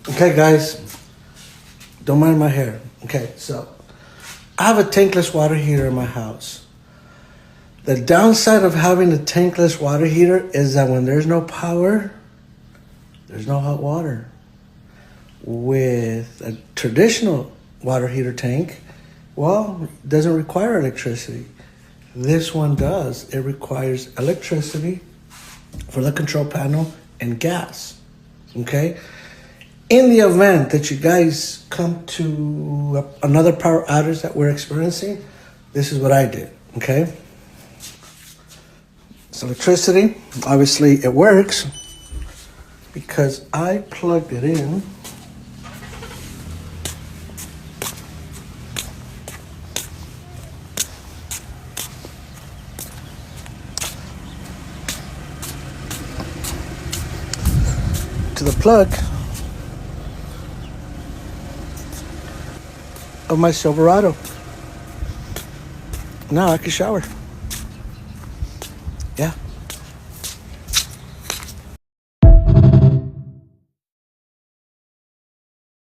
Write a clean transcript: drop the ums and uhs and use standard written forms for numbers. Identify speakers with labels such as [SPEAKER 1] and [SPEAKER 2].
[SPEAKER 1] Okay, guys, don't mind my hair. Okay, so I have a tankless water heater in my house. The downside of having a tankless water heater is that when there's no power, there's no hot water. With a traditional water heater tank, well, it doesn't require electricity. This one does. It requires electricity for the control panel and gas. Okay? In the event that you guys come to another power outage that we're experiencing, this is what I did. Okay? It's electricity. Obviously, it works because I plugged it in. To the plug of my Silverado. Now I can shower.